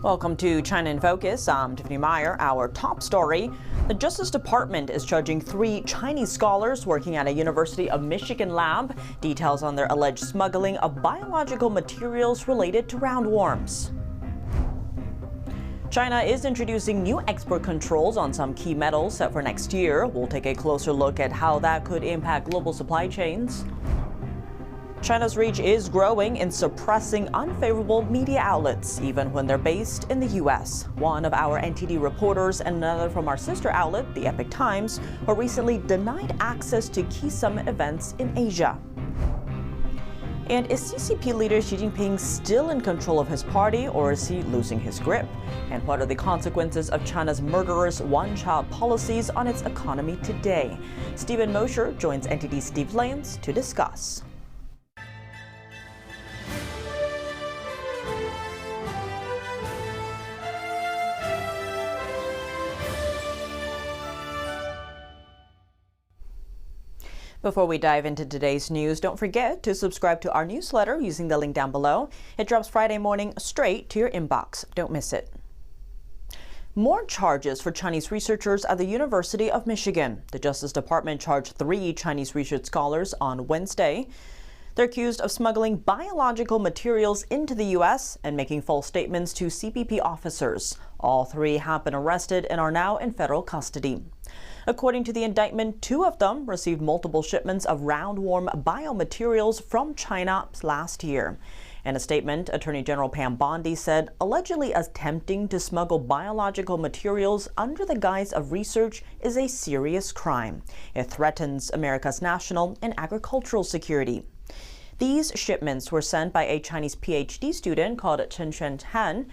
Welcome to China in Focus. I'm Tiffany Meyer. Our top story: the Justice Department is charging 3 Chinese scholars working at a University of Michigan lab. Details on their alleged smuggling of biological materials related to roundworms. China is introducing new export controls on some key metals set for next year. We'll take a closer look at how that could impact global supply chains. China's reach is growing in suppressing unfavorable media outlets, even when they're based in the U.S. One of our NTD reporters and another from our sister outlet, the Epoch Times, were recently denied access to key summit events in Asia. And is CCP leader Xi Jinping still in control of his party, or is he losing his grip? And what are the consequences of China's murderous one-child policies on its economy today? Stephen Mosher joins NTD's Steve Lance to discuss. Before we dive into today's news, don't forget to subscribe to our newsletter using the link down below. It drops Friday morning straight to your inbox. Don't miss it. More charges for Chinese researchers at the University of Michigan. The Justice Department charged 3 Chinese research scholars on Wednesday. They're accused of smuggling biological materials into the U.S. and making false statements to CBP officers. All 3 have been arrested and are now in federal custody. According to the indictment, 2 of them received multiple shipments of roundworm biomaterials from China last year. In a statement, Attorney General Pam Bondi said allegedly attempting to smuggle biological materials under the guise of research is a serious crime. It threatens America's national and agricultural security. These shipments were sent by a Chinese PhD student called Chen Xuanhan,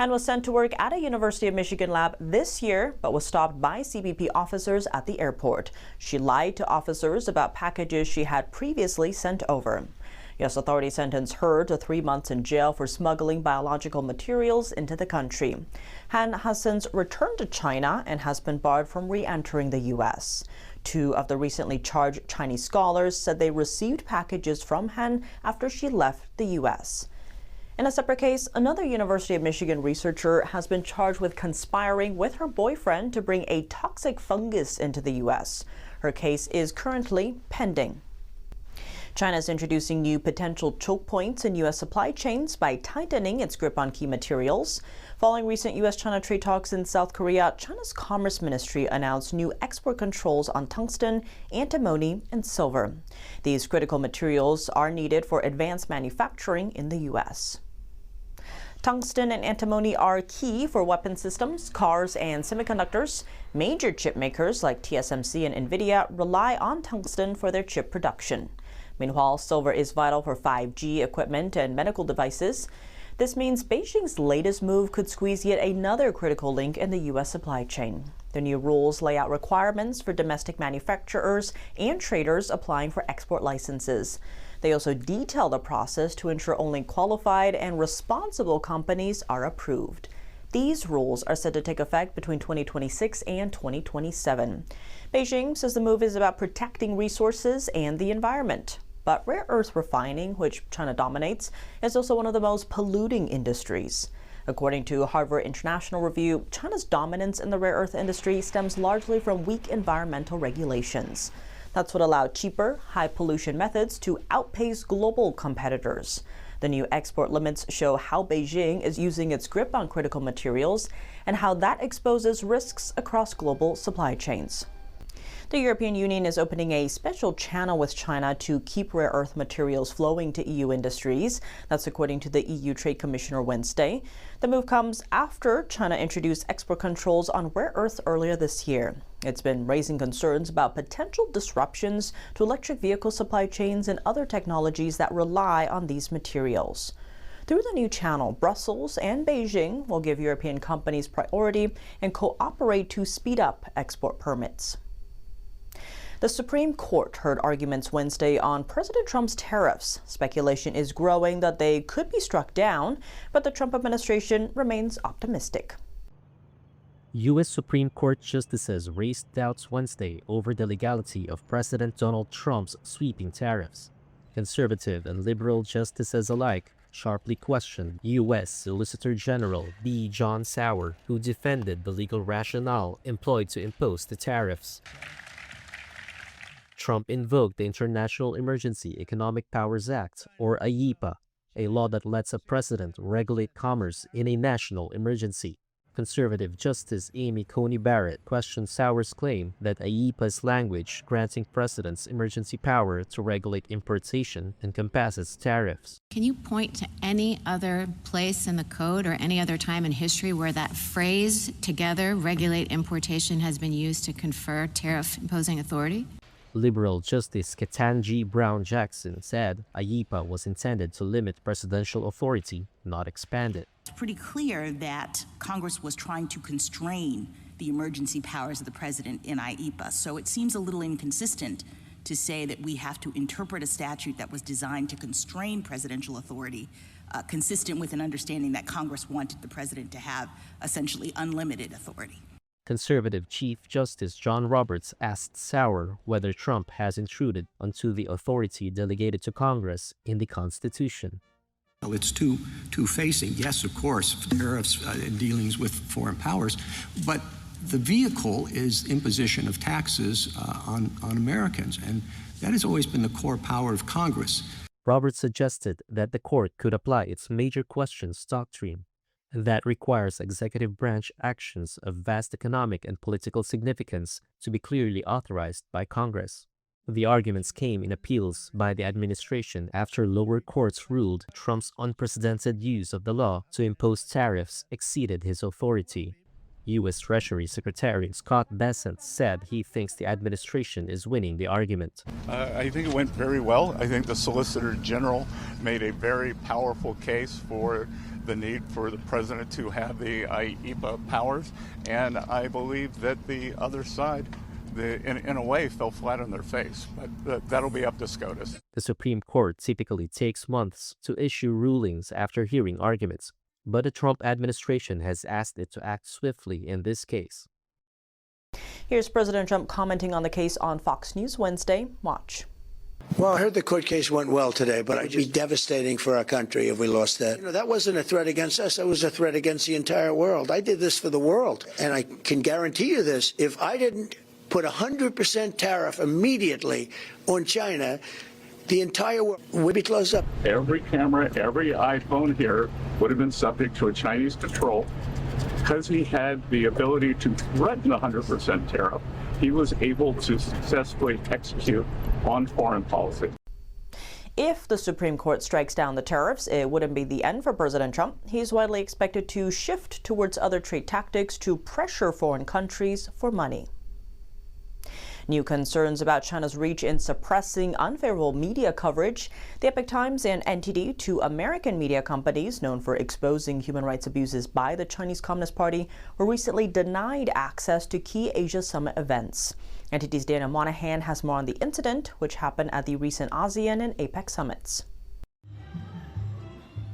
and was sent to work at a University of Michigan lab this year, but was stopped by CBP officers at the airport. She lied to officers about packages she had previously sent over. U.S. authorities sentenced her to 3 months in jail for smuggling biological materials into the country. Han has since returned to China and has been barred from re-entering the U.S. 2 of the recently charged Chinese scholars said they received packages from Han after she left the U.S. In a separate case, another University of Michigan researcher has been charged with conspiring with her boyfriend to bring a toxic fungus into the U.S. Her case is currently pending. China is introducing new potential choke points in U.S. supply chains by tightening its grip on key materials. Following recent U.S.-China trade talks in South Korea, China's Commerce Ministry announced new export controls on tungsten, antimony, and silver. These critical materials are needed for advanced manufacturing in the U.S. Tungsten and antimony are key for weapon systems, cars, and semiconductors. Major chip makers like TSMC and NVIDIA rely on tungsten for their chip production. Meanwhile, silver is vital for 5G equipment and medical devices. This means Beijing's latest move could squeeze yet another critical link in the U.S. supply chain. The new rules lay out requirements for domestic manufacturers and traders applying for export licenses. They also detail the process to ensure only qualified and responsible companies are approved. These rules are set to take effect between 2026 and 2027. Beijing says the move is about protecting resources and the environment. But rare earth refining, which China dominates, is also one of the most polluting industries. According to Harvard International Review, China's dominance in the rare earth industry stems largely from weak environmental regulations. That's what allowed cheaper, high-pollution methods to outpace global competitors. The new export limits show how Beijing is using its grip on critical materials and how that exposes risks across global supply chains. The European Union is opening a special channel with China to keep rare earth materials flowing to EU industries. That's according to the EU Trade Commissioner Wednesday. The move comes after China introduced export controls on rare earths earlier this year. It's been raising concerns about potential disruptions to electric vehicle supply chains and other technologies that rely on these materials. Through the new channel, Brussels and Beijing will give European companies priority and cooperate to speed up export permits. The Supreme Court heard arguments Wednesday on President Trump's tariffs. Speculation is growing that they could be struck down, but the Trump administration remains optimistic. U.S. Supreme Court justices raised doubts Wednesday over the legality of President Donald Trump's sweeping tariffs. Conservative and liberal justices alike sharply questioned U.S. Solicitor General D. John Sauer, who defended the legal rationale employed to impose the tariffs. Trump invoked the International Emergency Economic Powers Act, or IEEPA, a law that lets a president regulate commerce in a national emergency. Conservative Justice Amy Coney Barrett questioned Sauer's claim that IEEPA's language granting presidents emergency power to regulate importation encompasses tariffs. Can you point to any other place in the code or any other time in history where that phrase, together regulate importation, has been used to confer tariff-imposing authority? Liberal Justice Ketanji Brown Jackson said IEEPA was intended to limit presidential authority, not expand it. It's pretty clear that Congress was trying to constrain the emergency powers of the president in IEEPA. So it seems a little inconsistent to say that we have to interpret a statute that was designed to constrain presidential authority, consistent with an understanding that Congress wanted the president to have essentially unlimited authority. Conservative Chief Justice John Roberts asked Sauer whether Trump has intruded onto the authority delegated to Congress in the Constitution. Well, it's two-facing. Yes, of course, tariffs and dealings with foreign powers, but the vehicle is imposition of taxes on Americans, and that has always been the core power of Congress. Roberts suggested that the court could apply its major questions doctrine that requires executive branch actions of vast economic and political significance to be clearly authorized by Congress. The arguments came in appeals by the administration after lower courts ruled Trump's unprecedented use of the law to impose tariffs exceeded his authority. U.S. Treasury Secretary Scott Bessent said he thinks the administration is winning the argument. I think it went very well. I think the Solicitor General made a very powerful case for the need for the president to have the IEEPA powers, and I believe that the other side, in a way, fell flat on their face, but that'll be up to SCOTUS. The Supreme Court typically takes months to issue rulings after hearing arguments, but the Trump administration has asked it to act swiftly in this case. Here's President Trump commenting on the case on Fox News Wednesday. Watch. Well, I heard the court case went well today, but it'd be devastating for our country if we lost that. That wasn't a threat against us. It was a threat against the entire world. I did this for the world. And I can guarantee you this. If I didn't put 100% tariff immediately on China, the entire world would be closed up. Every camera, every iPhone here would have been subject to a Chinese patrol. Because he had the ability to threaten 100% tariff, he was able to successfully execute on foreign policy. If the Supreme Court strikes down the tariffs, it wouldn't be the end for President Trump. He's widely expected to shift towards other trade tactics to pressure foreign countries for money. New concerns about China's reach in suppressing unfavorable media coverage. The Epoch Times and NTD, two American media companies known for exposing human rights abuses by the Chinese Communist Party, were recently denied access to key Asia Summit events. NTD's Dana Monahan has more on the incident, which happened at the recent ASEAN and APEC summits.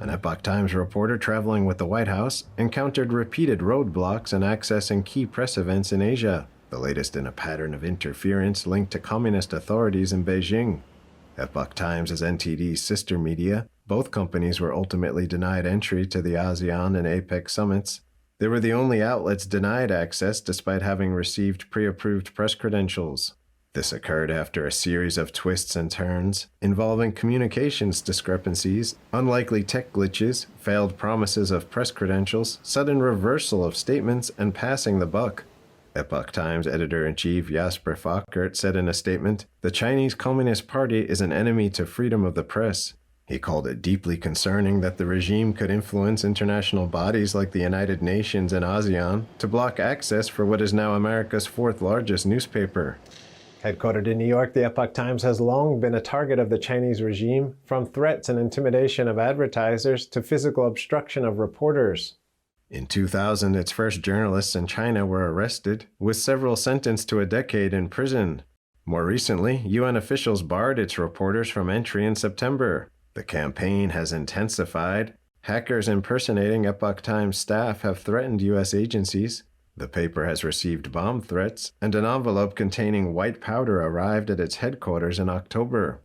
An Epoch Times reporter traveling with the White House encountered repeated roadblocks in accessing key press events in Asia, the latest in a pattern of interference linked to communist authorities in Beijing. Epoch Times is NTD's sister media. Both companies were ultimately denied entry to the ASEAN and APEC summits. They were the only outlets denied access despite having received pre-approved press credentials. This occurred after a series of twists and turns involving communications discrepancies, unlikely tech glitches, failed promises of press credentials, sudden reversal of statements, and passing the buck. Epoch Times editor-in-chief Jasper Fokkert said in a statement, "The Chinese Communist Party is an enemy to freedom of the press." He called it deeply concerning that the regime could influence international bodies like the United Nations and ASEAN to block access for what is now America's fourth largest newspaper. Headquartered in New York, the Epoch Times has long been a target of the Chinese regime, from threats and intimidation of advertisers to physical obstruction of reporters. In 2000, its first journalists in China were arrested, with several sentenced to a decade in prison. More recently, UN officials barred its reporters from entry in September. The campaign has intensified. Hackers impersonating Epoch Times staff have threatened U.S. agencies. The paper has received bomb threats, and an envelope containing white powder arrived at its headquarters in October.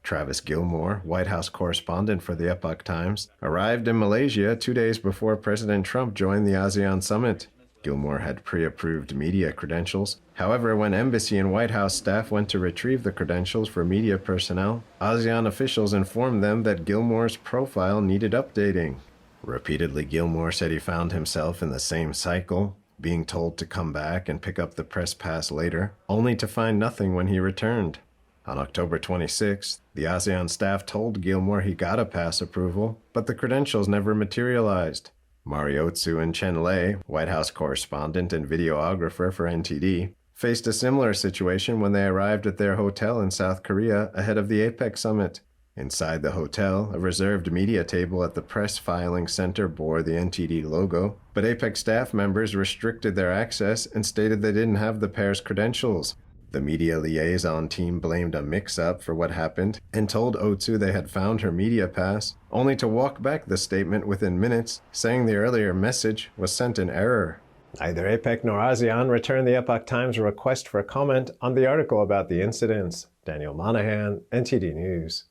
Travis Gilmore, White House correspondent for the Epoch Times, arrived in Malaysia 2 days before President Trump joined the ASEAN summit. Gilmore had pre-approved media credentials. However, when embassy and White House staff went to retrieve the credentials for media personnel, ASEAN officials informed them that Gilmore's profile needed updating. Repeatedly, Gilmore said he found himself in the same cycle, being told to come back and pick up the press pass later, only to find nothing when he returned. On October 26th, the ASEAN staff told Gilmore he got a pass approval, but the credentials never materialized. Mariotsu and Chen Lei, White House correspondent and videographer for NTD, faced a similar situation when they arrived at their hotel in South Korea ahead of the APEC summit. Inside the hotel, a reserved media table at the press filing center bore the NTD logo, but APEC staff members restricted their access and stated they didn't have the pair's credentials. The media liaison team blamed a mix-up for what happened and told Otsu they had found her media pass, only to walk back the statement within minutes, saying the earlier message was sent in error. Neither APEC nor ASEAN returned the Epoch Times request for comment on the article about the incidents. Daniel Monahan, NTD News.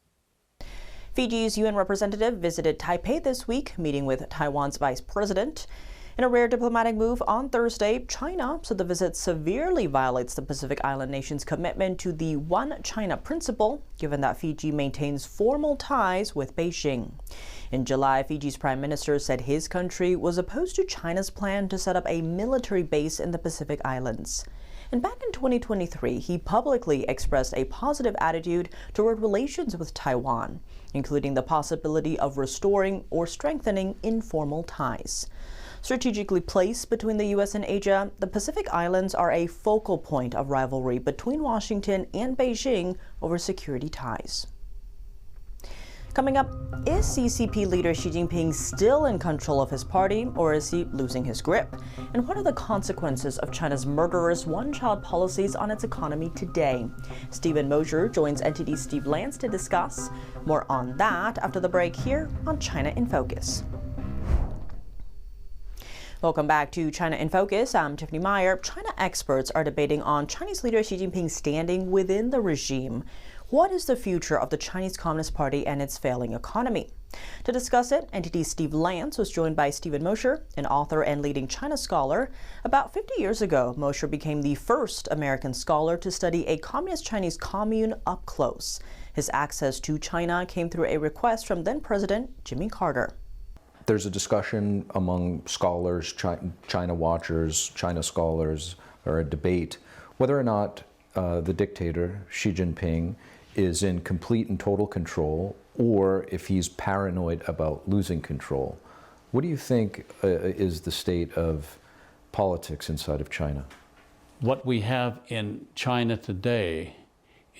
Fiji's UN representative visited Taipei this week, meeting with Taiwan's vice president. In a rare diplomatic move on Thursday, China said the visit severely violates the Pacific Island nation's commitment to the One China principle, given that Fiji maintains formal ties with Beijing. In July, Fiji's prime minister said his country was opposed to China's plan to set up a military base in the Pacific Islands. And back in 2023, he publicly expressed a positive attitude toward relations with Taiwan, including the possibility of restoring or strengthening informal ties. Strategically placed between the U.S. and Asia, the Pacific Islands are a focal point of rivalry between Washington and Beijing over security ties. Coming up, is CCP leader Xi Jinping still in control of his party, or is he losing his grip? And what are the consequences of China's murderous one-child policies on its economy today? Stephen Mosier joins NTD's Steve Lance to discuss. More on that after the break here on China in Focus. Welcome back to China in Focus. I'm Tiffany Meyer. China experts are debating on Chinese leader Xi Jinping's standing within the regime. What is the future of the Chinese Communist Party and its failing economy? To discuss it, NTD's Steve Lance was joined by Stephen Mosher, an author and leading China scholar. About 50 years ago, Mosher became the first American scholar to study a communist Chinese commune up close. His access to China came through a request from then-President Jimmy Carter. There's a discussion among scholars, China watchers, China scholars, or a debate whether or not the dictator, Xi Jinping, is in complete and total control, or if he's paranoid about losing control. What do you think is the state of politics inside of China? What we have in China today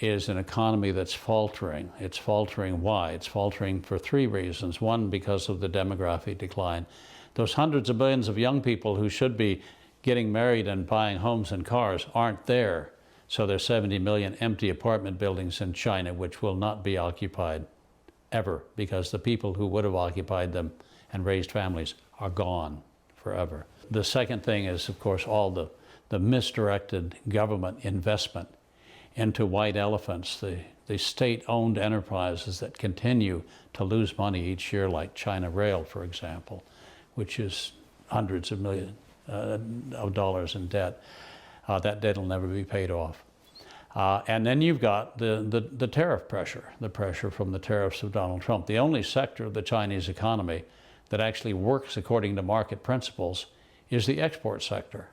is an economy that's faltering. It's faltering. Why? It's faltering for three reasons. One, because of the demographic decline. Those hundreds of millions of young people who should be getting married and buying homes and cars aren't there. So there's 70 million empty apartment buildings in China which will not be occupied ever, because the people who would have occupied them and raised families are gone forever. The second thing is, of course, all the misdirected government investment into white elephants, the state-owned enterprises that continue to lose money each year, like China Rail, for example, which is hundreds of millions of dollars in debt. That debt will never be paid off. And then you've got the tariff pressure, the pressure from the tariffs of Donald Trump. The only sector of the Chinese economy that actually works according to market principles is the export sector.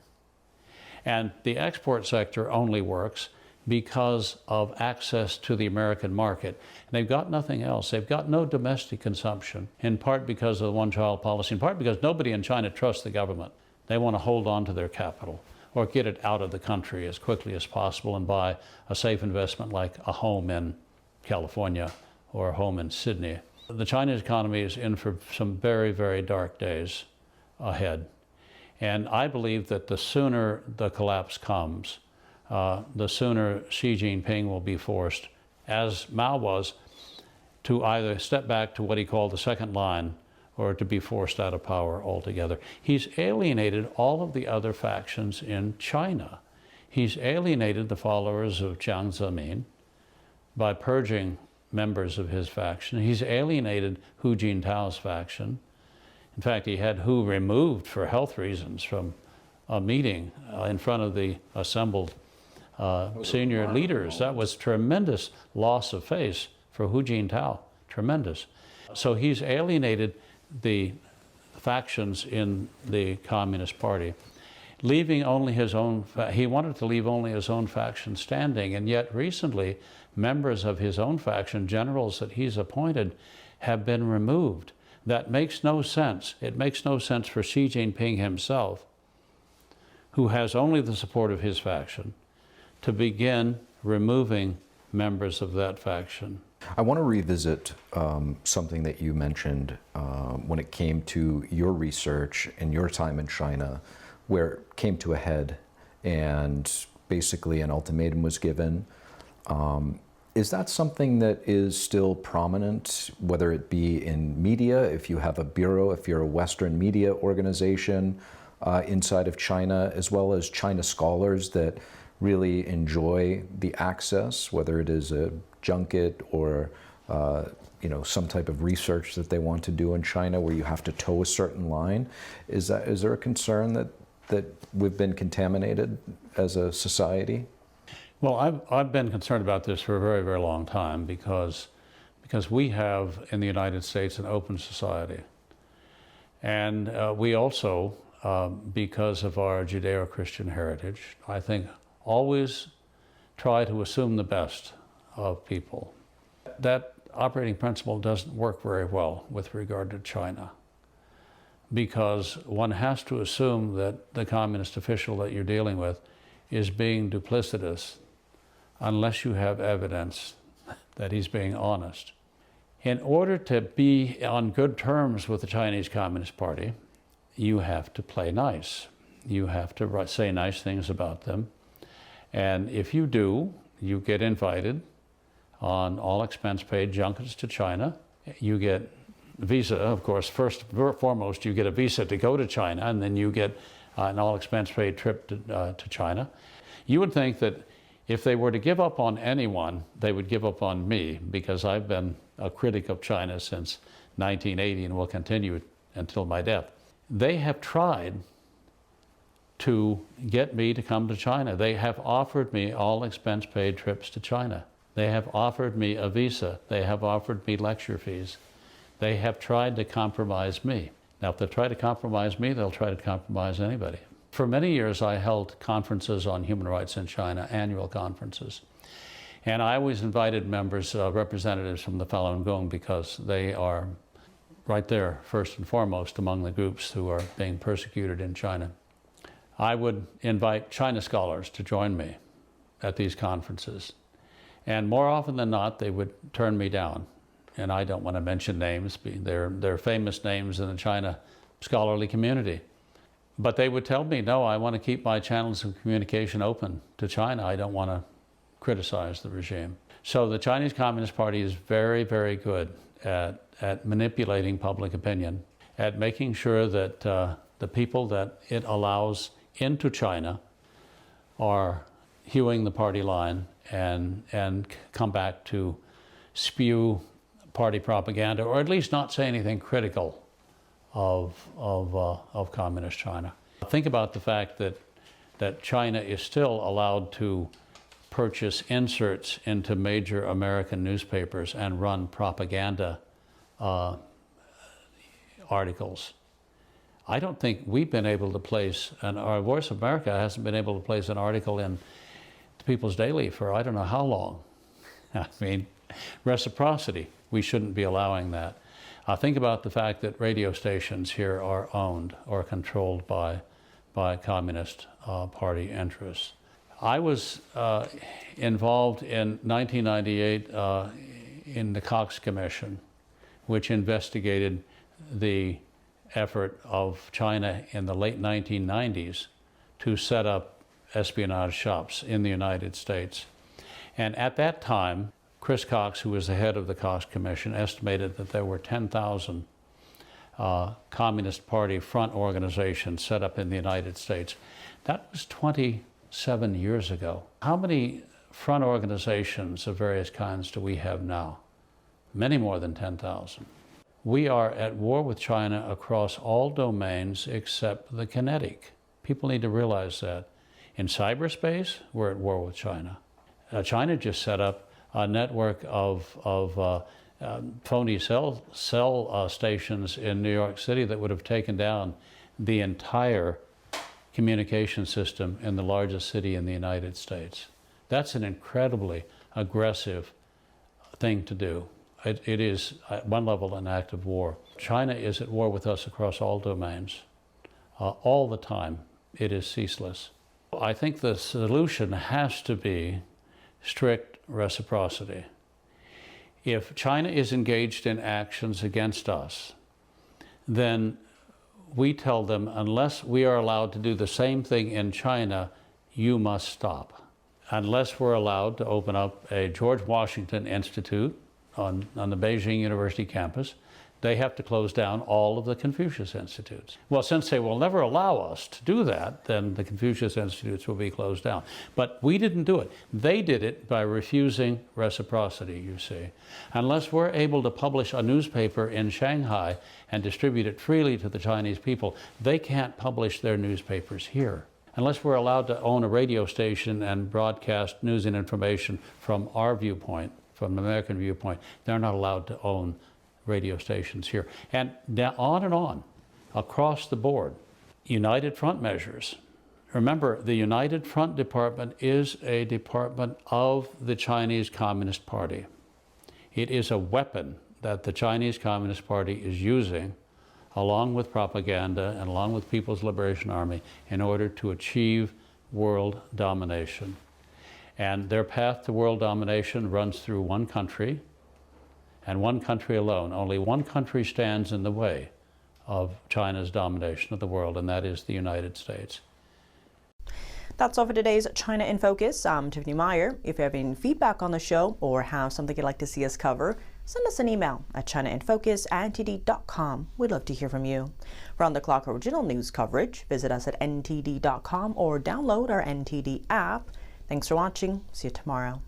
And the export sector only works because of access to the American market. And they've got nothing else. They've got no domestic consumption, in part because of the one-child policy, in part because nobody in China trusts the government. They want to hold on to their capital or get it out of the country as quickly as possible and buy a safe investment like a home in California or a home in Sydney. The Chinese economy is in for some very, very dark days ahead. And I believe that the sooner the collapse comes, the sooner Xi Jinping will be forced, as Mao was, to either step back to what he called the second line or to be forced out of power altogether. He's alienated all of the other factions in China. He's alienated the followers of Jiang Zemin by purging members of his faction. He's alienated Hu Jintao's faction. In fact, he had Hu removed for health reasons from a meeting in front of the assembled senior leaders. That was tremendous loss of face for Hu Jintao, tremendous. So he's alienated the factions in the Communist Party, leaving only his own, he wanted to leave only his own faction standing, and yet recently members of his own faction, generals that he's appointed, have been removed. That makes no sense. It makes no sense for Xi Jinping himself, who has only the support of his faction, to begin removing members of that faction. I want to revisit something that you mentioned when it came to your research and your time in China, where it came to a head and basically an ultimatum was given. Is that something that is still prominent, whether it be in media, if you have a bureau, if you're a Western media organization inside of China, as well as China scholars that really enjoy the access, whether it is a junket or some type of research that they want to do in China where you have to toe a certain line? Is there a concern that we've been contaminated as a society? Well, I've been concerned about this for a very, very long time because we have in the United States an open society. And we also, because of our Judeo-Christian heritage, I think always try to assume the best of people. That operating principle doesn't work very well with regard to China, because one has to assume that the communist official that you're dealing with is being duplicitous unless you have evidence that he's being honest. In order to be on good terms with the Chinese Communist Party, you have to play nice. You have to say nice things about them. And if you do, you get invited on all expense paid junkets to China. You get visa, of course. First and foremost, you get a visa to go to China, and then you get an all expense paid trip to China. You would think that if they were to give up on anyone, they would give up on me, because I've been a critic of China since 1980 and will continue until my death. They have tried to get me to come to China. They have offered me all expense paid trips to China. They have offered me a visa. They have offered me lecture fees. They have tried to compromise me. Now, if they try to compromise me, they'll try to compromise anybody. For many years, I held conferences on human rights in China, annual conferences. And I always invited members, representatives from the Falun Gong, because they are right there, first and foremost, among the groups who are being persecuted in China. I would invite China scholars to join me at these conferences. And more often than not, they would turn me down. And I don't want to mention names. They're famous names in the China scholarly community. But they would tell me, no, I want to keep my channels of communication open to China. I don't want to criticize the regime. So the Chinese Communist Party is very, very good at manipulating public opinion, at making sure that the people that it allows into China are hewing the party line and come back to spew party propaganda, or at least not say anything critical of communist China. Think about the fact that China is still allowed to purchase inserts into major American newspapers and run propaganda articles. I don't think we've been able to place, and our Voice of America hasn't been able to place an article in the People's Daily for I don't know how long. I mean, reciprocity. We shouldn't be allowing that. Think about the fact that radio stations here are owned or controlled by Communist Party interests. I was involved in 1998 in the Cox Commission, which investigated the effort of China in the late 1990s to set up espionage shops in the United States. And at that time, Chris Cox, who was the head of the Cox Commission, estimated that there were 10,000 Communist Party front organizations set up in the United States. That was 27 years ago. How many front organizations of various kinds do we have now? many more than 10,000. We are at war with China across all domains except the kinetic. People need to realize that. In cyberspace, we're at war with China. China just set up a network of phony cell stations in New York City that would have taken down the entire communication system in the largest city in the United States. That's an incredibly aggressive thing to do. It is, at one level, an act of war. China is at war with us across all domains, all the time. It is ceaseless. I think the solution has to be strict reciprocity. If China is engaged in actions against us, then we tell them, unless we are allowed to do the same thing in China, you must stop. Unless we're allowed to open up a George Washington Institute on the Beijing University campus, they have to close down all of the Confucius Institutes. Well, since they will never allow us to do that, then the Confucius Institutes will be closed down. But we didn't do it. They did it by refusing reciprocity, you see. Unless we're able to publish a newspaper in Shanghai and distribute it freely to the Chinese people, they can't publish their newspapers here. Unless we're allowed to own a radio station and broadcast news and information from our viewpoint, from the American viewpoint, they're not allowed to own radio stations here. And on, across the board. United Front measures. Remember, the United Front Department is a department of the Chinese Communist Party. It is a weapon that the Chinese Communist Party is using, along with propaganda and along with People's Liberation Army, in order to achieve world domination. And their path to world domination runs through one country, and one country alone. Only one country stands in the way of China's domination of the world, and that is the United States. That's all for today's China in Focus. I'm Tiffany Meyer. If you have any feedback on the show or have something you'd like to see us cover, send us an email at chinainfocus@ntd.com. We'd love to hear from you. Round-the-clock original news coverage, visit us at ntd.com or download our NTD app. Thanks for watching. See you tomorrow.